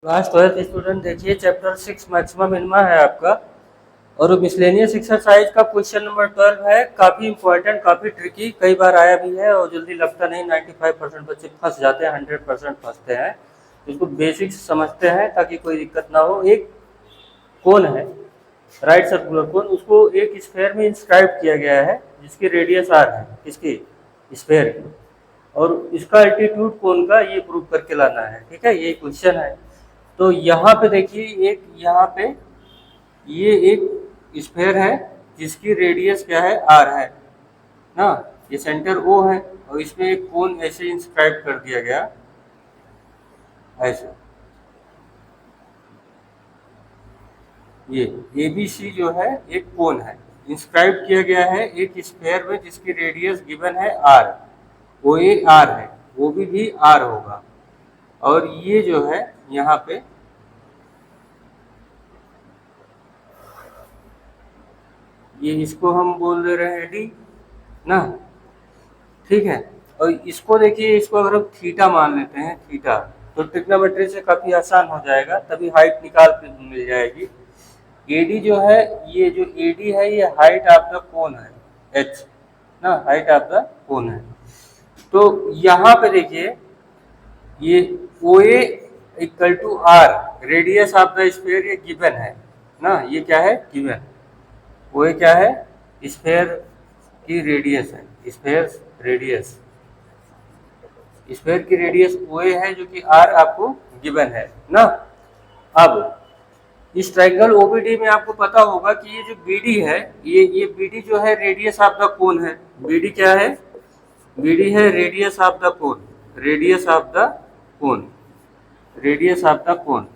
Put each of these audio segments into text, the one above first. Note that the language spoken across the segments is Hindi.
क्लास 12th स्टूडेंट देखिए चैप्टर 6 मैक्सिमम मिनिमा है आपका। और मिसलेनियस एक्सरसाइज का क्वेश्चन नंबर 12 है। काफ़ी इंपॉर्टेंट, काफ़ी ट्रिकी, कई बार आया भी है और जल्दी लगता नहीं। 95% बच्चे फंस जाते हैं, 100% फंसते हैं। इसको बेसिक्स समझते हैं ताकि कोई दिक्कत ना हो। एक कोन है, राइट सर्कुलर कोन, उसको एक स्फेयर में इंस्क्राइब किया गया है जिसकी रेडियस आर है, किसकी, स्फेयर की। और इसका अल्टीट्यूड कोन का ये प्रूव करके लाना है। ठीक है, ये क्वेश्चन है। तो यहाँ पे देखिए, एक यहाँ पे ये एक स्फेयर है जिसकी रेडियस क्या है, आर है ना। ये सेंटर ओ है और इसमें एक कोन ऐसे इंस्क्राइब कर दिया गया, ऐसे। ये ABC जो है एक कोन है, इंस्क्राइब किया गया है एक स्फेयर में जिसकी रेडियस गिवन है आर। ओ ए आर है, वो भी आर होगा। और ये जो है यहाँ पे ये इसको हम बोल दे रहे हैं डी ना। ठीक है, और इसको देखिए, इसको अगर हम थीटा मान लेते हैं, थीटा, तो ट्रिग्नोमेट्री से काफी आसान हो जाएगा, तभी हाइट निकाल के मिल जाएगी। एडी जो है, ये जो एडी है ये हाइट ऑफ द कोन है, एच ना, हाइट ऑफ द कोन है। तो यहाँ पे देखिए, ये O A equal to R, radius of the sphere, ये गिवन है ना। ये क्या है, गिवन। ओ ए क्या है, स्फीयर की रेडियस है, स्फीयर रेडियस, स्फीयर की रेडियस ओ ए है जो कि आर आपको गिवन है ना। अब इस ट्रायंगल ओबीडी में आपको पता होगा कि ये जो बीडी है, ये बीडी जो है रेडियस ऑफ द कोन है। बीडी क्या है, बीडी है radius of the cone, radius of the cone, radius of the cone.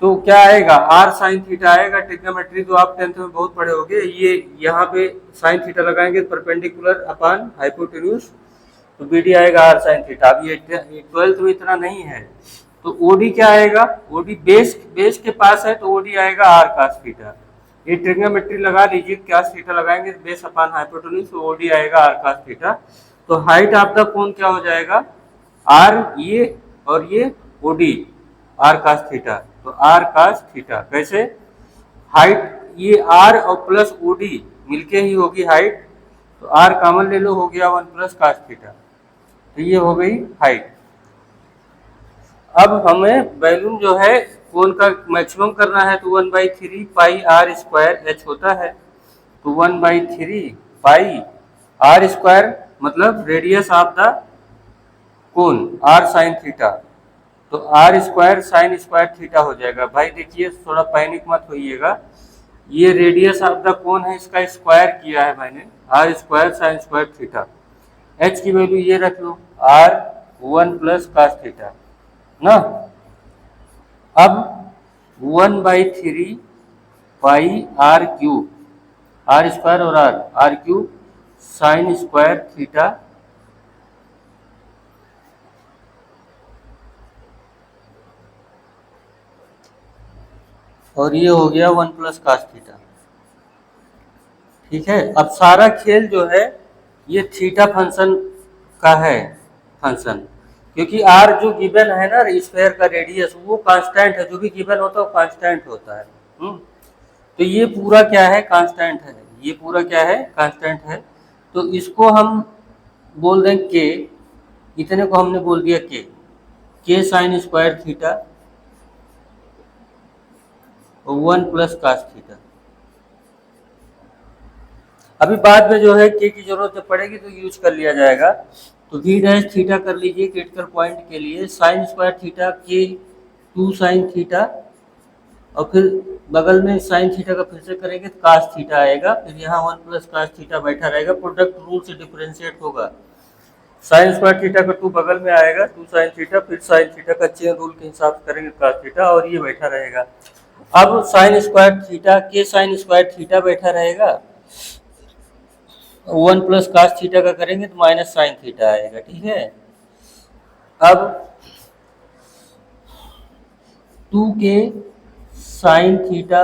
तो क्या आएगा, आर साइन थीटा आएगा। ट्रिग्नोमेट्री तो आप 10th में बहुत पढ़े होंगे। ये यहाँ पे साइन थीटा लगाएंगे परपेंडिकुलर अपॉन हाइपोटेन्यूज, तो बीडी आएगा आर साइन थीटा। अब ये 12th में इतना नहीं है, तो ओडी क्या आएगा, ओडी बेस के पास है तो ओडी आएगा आर कास थीटा। ये ट्रिग्नोमेट्री लगा लीजिए, कास थीटा लगाएंगे बेस अपॉन हाइपोटेन्यूज, तो ओडी आएगा आर कास थीटा। तो हाइट ऑफ द कोन क्या हो जाएगा, आर ये और ये ओडी, आर कास थीटा। तो आर कास थीटा कैसे, हाइट ये आर और प्लस ओडी मिलके ही होगी हाइट, तो आर कॉमन ले लो, हो गया 1 प्लस कास थीटा। तो ये हो गई हाइट। अब हमें वैल्यूम जो है कोण का मैक्सिमम करना है, तो 1/3 पाई आर स्क्वायर एच होता है। तो 1/3 पाई आर स्क्वायर मतलब radius of the cone, R sine theta. तो R square sine square theta हो जाएगा। भाई देखिए, थोड़ा पैनिक मत होइएगा, ये रेडियस ऑफ द कोण है, इसका स्क्वायर किया है मैंने, R square sine square theta. H की वैल्यू ये रख लो, आर 1 प्लस कास थीटा ना। अब 1/3 pi R cube, R square और R cube sine square theta, और ये हो गया 1 प्लस कास थीटा। ठीक है, अब सारा खेल जो है ये थीटा फंक्शन का है, फंक्शन, क्योंकि आर जो गिवन है ना स्फीयर का रेडियस, वो कांस्टेंट है, जो भी गिवन होता है वो कांस्टेंट होता है। तो ये पूरा क्या है, कांस्टेंट है, ये पूरा क्या है, कांस्टेंट है। तो इसको हम बोल दें के, इतने को हमने बोल दिया के साइन स्क्वायर थीटा और 1 प्लस कास थीटा। अभी बाद में जो है के की जरूरत पड़ेगी तो यूज कर लिया जाएगा। तो वी डैश थीटा कर लीजिए क्रिटिकल पॉइंट के लिए, साइन स्क्वायर थीटा के 2 साइन थीटा, और फिर बगल में साइन थीटा का फिर से करेंगे तो कास थीटा आएगा, फिर यहाँ 1 प्लस कास थीटा बैठा रहेगा, प्रोडक्ट रूल से डिफरेंशिएट होगा। साइन स्क्वायर थीटा का 2 बगल में आएगा, 2 साइन थीटा, फिर साइन थीटा का चेन रूल के हिसाब से करेंगे कास थीटा, और ये बैठा रहेगा। अब साइन स्क्वायर थीटा के साइन स्क्वायर थीटा बैठा रहेगा, 1 प्लस कास थीटा का करेंगे तो माइनस साइन थीटा आएगा। ठीक है, अब 2 के साइन थीटा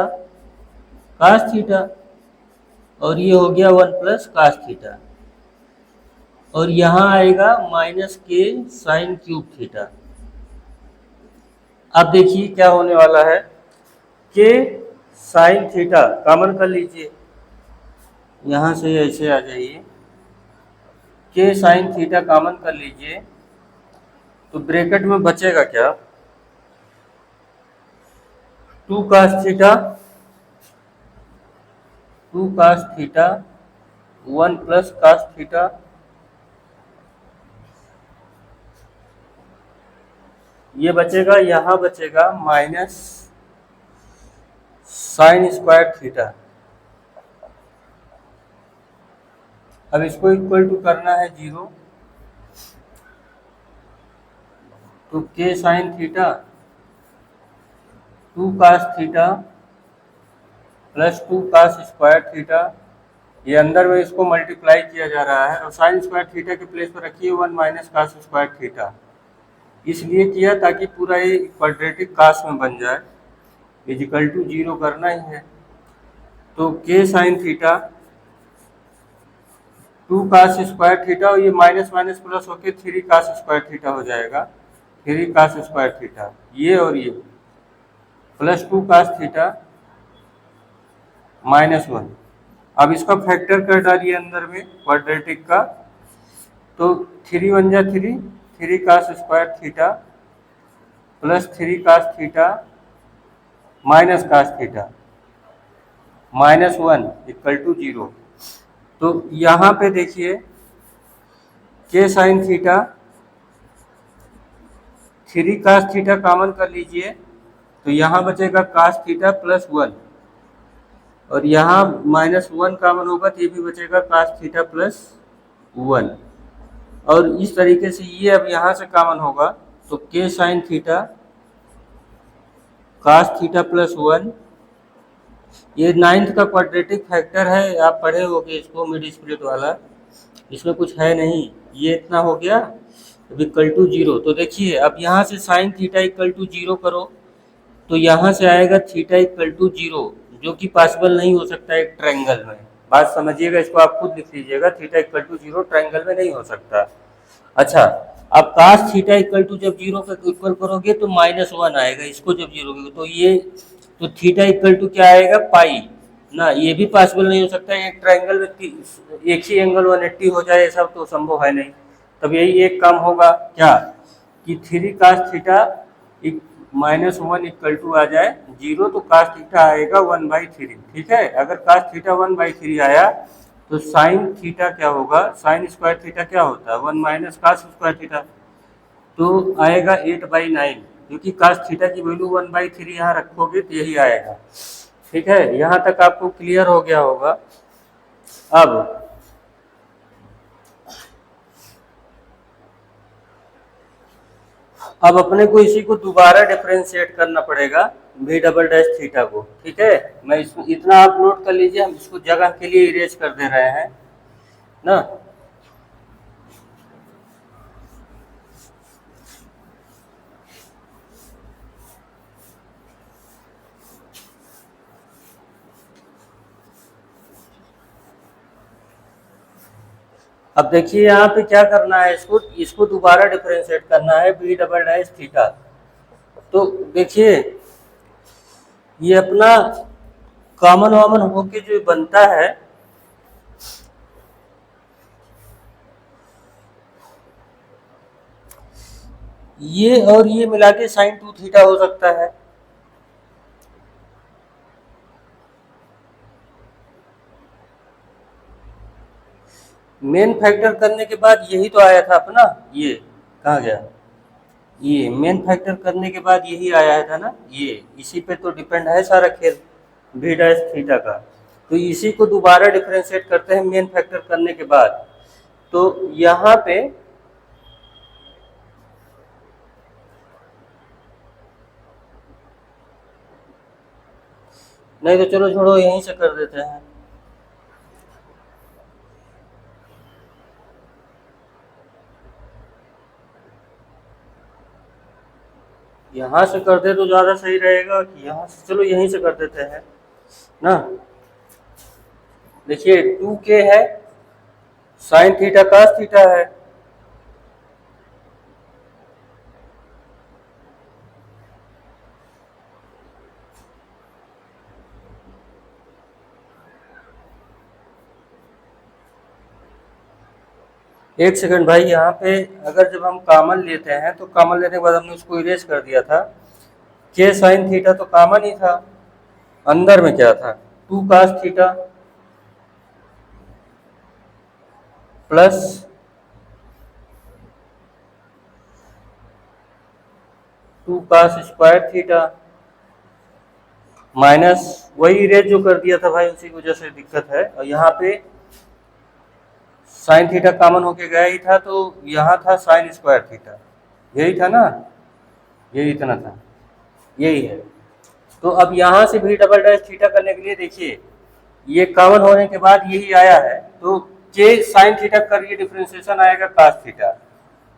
कास थीटा, और ये हो गया 1 प्लस कास थीटा, और यहाँ आएगा माइनस के साइन क्यूब थीटा। अब देखिए क्या होने वाला है, के साइन थीटा कॉमन कर लीजिए, यहाँ से ऐसे आ जाइए, के साइन थीटा कॉमन कर लीजिए, तो ब्रैकेट में बचेगा क्या, 2 cos theta 2 cos theta 1 plus cos theta, ये बचेगा, यहाँ बचेगा माइनस साइन स्क्वायर थीटा। अब इसको इक्वल टू करना है 0, तो के sine theta 2 cos theta plus 2 cos square theta, ये अंदर में इसको मल्टीप्लाई किया जा रहा है और साइन स्क्वायर थीटा के प्लेस पर रखिए 1 माइनस cos स्क्वायर थीटा, इसलिए किया ताकि पूरा ये क्वाड्रेटिक कास में बन जाए, इजिकल टू 0 करना ही है। तो के sine theta 2 cos square theta और ये माइनस माइनस प्लस होके 3 cos स्क्वायर थीटा हो जाएगा, 3 cos स्क्वायर थीटा, ये और ये प्लस 2 cos थीटा माइनस 1। अब इसका फैक्टर कर डालिए अंदर में क्वाड्रेटिक का, तो 3 1 जा 3, 3 cos square theta plus 3 cos theta minus cos theta minus 1 equal to 0। तो यहाँ पे देखिए के sine theta 3 cos theta common कर लीजिए, तो यहाँ बचेगा cos थीटा प्लस 1 और यहाँ माइनस 1 कॉमन होगा तो ये भी बचेगा cos थीटा प्लस 1, और इस तरीके से ये अब यहाँ से कॉमन होगा तो के sine theta cos theta plus 1, ये 9th का क्वाड्रेटिक फैक्टर है, आप पढ़े होगे इसको मिड स्प्लिट वाला, इसमें कुछ है नहीं, ये इतना हो गया इक्वल टू 0। तो देखिए अब यहाँ से साइन थीटा इक्वल टू 0 करो तो यहाँ से आएगा थीटा इक्वल टू 0, जो कि पॉसिबल नहीं हो सकता एक ट्रायंगल में, बात समझिएगा, इसको आप खुद लिख लीजिएगा, थीटा इक्वल टू 0 ट्रायंगल में नहीं हो सकता। अच्छा, अब cos थीटा इक्वल टू जब 0 का इक्वल करोगे तो माइनस 1 आएगा, इसको जब 0 करोगे तो ये, तो थीटा इक्वल टू क्या आएगा, पाई ना, ये भी पॉसिबल नहीं हो सकता एक ट्रायंगल में एक ही एंगल 180 हो जाए, ऐसा तो संभव है नहीं। तब यही एक काम होगा क्या कि 3 cos theta minus 1 equal to आ जाए 0, तो cos थीटा आएगा 1/3, ठीक है। अगर cos थीटा 1/3 आया तो साइन थीटा क्या होगा, साइन स्क्वायर थीटा क्या होता है 1 माइनस cos स्क्वायर थीटा, तो आएगा 8/9, क्योंकि cos थीटा की वैल्यू 1/3 यहाँ रखोगे तो यही आएगा, ठीक है। यहाँ तक आपको क्लियर हो गया होगा। अब अपने को इसी को दोबारा डिफरेंशिएट करना पड़ेगा v डबल डैश थीटा को, ठीक है। मैं इसको इतना आप नोट कर लीजिए, हम इसको जगह के लिए इरेज कर दे रहे हैं ना। अब देखिए यहाँ पे क्या करना है, इसको दोबारा डिफरेंशिएट करना है v डबल डैश थीटा। तो देखिए ये अपना कॉमन वामन होके जो बनता है, ये और ये मिला के साइन 2 थीटा हो सकता है। मेन फैक्टर करने के बाद यही तो आया था अपना, ये कहाँ गया, ये मेन फैक्टर करने के बाद यही आया था ना, ये इसी पे तो डिपेंड है सारा खेल v डैश थीटा का। तो इसी को दोबारा डिफरेंशिएट करते हैं मेन फैक्टर करने के बाद, तो यहाँ पे नहीं तो चलो छोड़ो यहीं से कर देते हैं। यहाँ से कर दे तो ज़्यादा सही रहेगा कि यहाँ से, चलो यहीं से कर देते हैं ना। देखिए 2k है, साइन थीटा cos थीटा है, एक सेकंड भाई, यहाँ पे अगर जब हम कॉमन लेते हैं तो कॉमन लेने के बाद हमने उसको इरेज कर दिया था। के साइन थीटा तो कॉमन ही था, अंदर में क्या था, two cos theta plus two cos square theta minus वही इरेज जो कर दिया था भाई, उसी की वजह से दिक्कत है। और यहाँ पे साइन थीटा कॉमन होके गया ही था, तो यहाँ था साइन स्क्वायर थीटा, यही था ना, यही इतना था, यही है। तो अब यहाँ से भी डबल डैश थीटा करने के लिए देखिए, ये कॉमन होने के बाद यही आया है, तो के साइन थीटा कर ये डिफ्रेंसिएशन आएगा कास थीटा,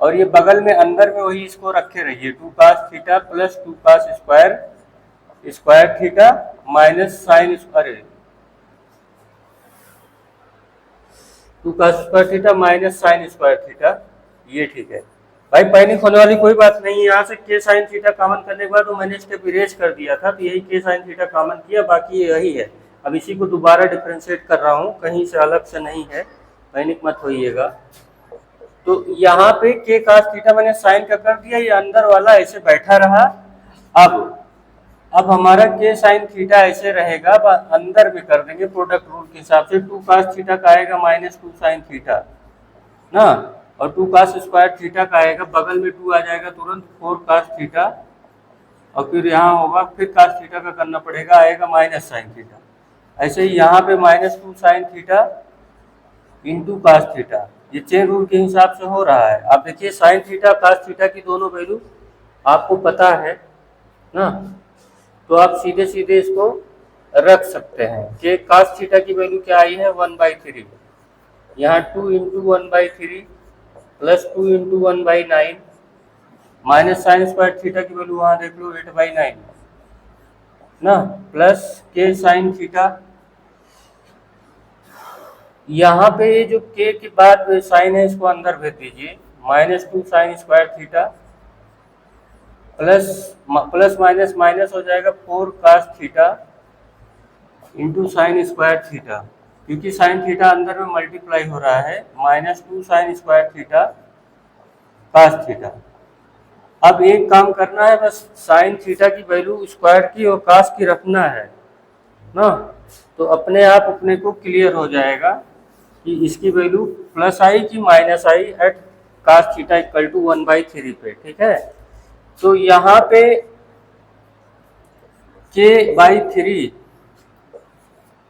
और ये बगल में अंदर में वही इसको रखे रहिए, two cos theta plus two cos square theta minus sine अरे two cos square theta minus sine square theta, ये ठीक है भाई। पैनिक होने वाली कोई बात नहीं है। यहाँ से के साइन थीटा कॉमन करने के बाद तो मैंने स्टेप इरेज कर दिया था, तो यही के साइन थीटा कॉमन किया, बाकी यही है। अब इसी को दोबारा डिफ्रेंशिएट कर रहा हूँ, कहीं से अलग से नहीं है, पैनिक मत होइएगा। तो यहाँ पे के कास थीटा मैंने साइन का कर दिया, ये अंदर वाला ऐसे बैठा रहा। अब हमारा के साइन थीटा ऐसे रहेगा, अंदर में कर देंगे प्रोडक्ट रूल के हिसाब से, टू कास थीटा का आएगा माइनस टू साइन थीटा ना, और टू कास स्क्वायर थीटा का आएगा, बगल में टू आ जाएगा तुरंत, फोर कास थीटा, और फिर यहाँ होगा फिर कास थीटा का करना पड़ेगा, आएगा माइनस साइन थीटा। ऐसे ही यहाँ पे minus two sine theta into cos theta, ये चेन रूल के हिसाब से हो रहा है। आप देखिए साइन थीटा कास थीटा की दोनों वैल्यू आपको पता है ना, तो आप सीधे सीधे इसको रख सकते हैं कि कास थीटा की वैल्यू क्या आई है 1/3, यहाँ 2 into 1/3 plus 2 into 1/9 minus sine square theta की वैल्यू वहाँ देख लो 8/9 ना, प्लस के साइन थीटा, यहाँ पे ये जो के के बाद साइन है इसको अंदर भेज दीजिए, minus two sine square theta plus minus minus हो जाएगा 4 cos theta into sine square theta, क्योंकि साइन थीटा अंदर में मल्टीप्लाई हो रहा है, minus two sine square theta cos theta. अब एक काम करना है, बस साइन थीटा की वैल्यू स्क्वायर की और कास की रखना है ना, तो अपने आप अपने को क्लियर हो जाएगा कि इसकी वैल्यू प्लस आई कि minus I eight cos theta equal to 1/3 पे, ठीक है। तो यहाँ पे k/3,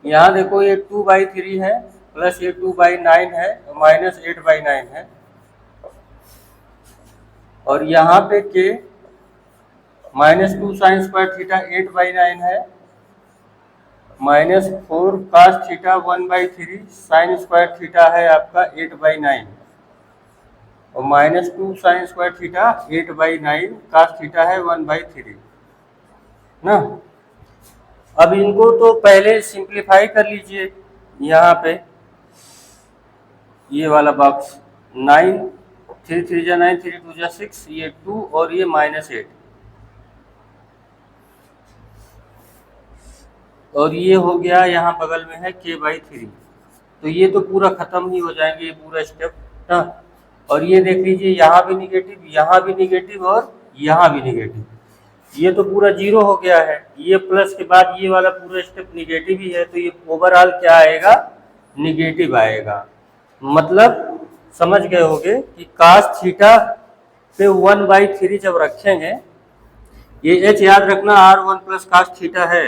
यहाँ देखो ये 2/3 है प्लस ये 2/9 है माइनस 8/9 है, और यहाँ पे k minus two sine square theta 8/9 है minus 4 cos theta 1/3 sine square theta है आपका 8/9 और minus two sine square theta 8/9 cos theta है 1/3 ना। अब इनको तो पहले सिंप्लीफाई कर लीजिए, यहाँ पे ये वाला बॉक्स 9 3 3 जा 9 3 2 जा 6, ये 2 और ये -8, और ये हो गया यहाँ बगल में है k/3, तो ये तो पूरा खत्म ही हो जाएंगे ये पूरा स्टेप ना। और ये देख लीजिए यहाँ भी निगेटिव, यहाँ भी निगेटिव और यहाँ भी निगेटिव, ये तो पूरा जीरो हो गया है, ये प्लस के बाद ये वाला पूरा स्टेप निगेटिव ही है, तो ये ओवरऑल क्या आएगा, निगेटिव आएगा। मतलब समझ गए होंगे कि कास थीटा पे 1/3 जब रखेंगे, ये h याद रखना r1 प्लस कास थीटा है,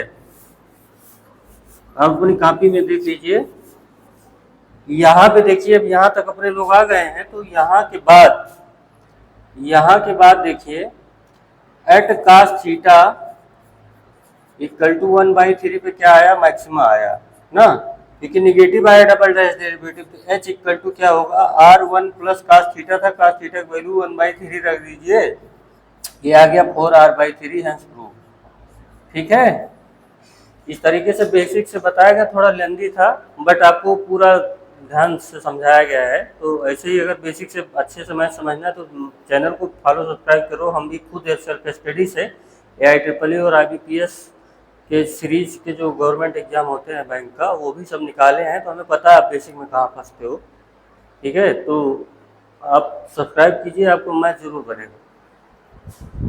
आप अपनी कॉपी में देख लीजिए। यहाँ पे देखिए, अब यहाँ तक अपने लोग आ गए हैं, तो यहाँ के बाद देखिए eight cos theta equal to 1/3 पे क्या आया, मैक्सिमा आया ना, क्योंकि निगेटिव आया डबल डैश डेरिवेटिव, तो h इक्वल टू क्या होगा, r1 प्लस कास थीटा था, कास थीटा की वैल्यू 1/3 रख दीजिए, ये आ गया 4r/3 हैंस प्रूफ, ठीक है। इस तरीके से बेसिक से बताया गया, थोड़ा लेंदी था बट आपको पूरा ध्यान से समझाया गया है। तो ऐसे ही अगर बेसिक से अच्छे से मैथ समझना है तो चैनल को फॉलो सब्सक्राइब करो। हम भी खुद सेल्फ स्टडी से AIEEE और IBPS के सीरीज के जो गवर्नमेंट एग्जाम होते हैं बैंक का, वो भी सब निकाले हैं, तो हमें पता है आप बेसिक में कहाँ फंसते हो, ठीक है। तो आप सब्सक्राइब कीजिए, आपको मैथ जरूर बनेगा।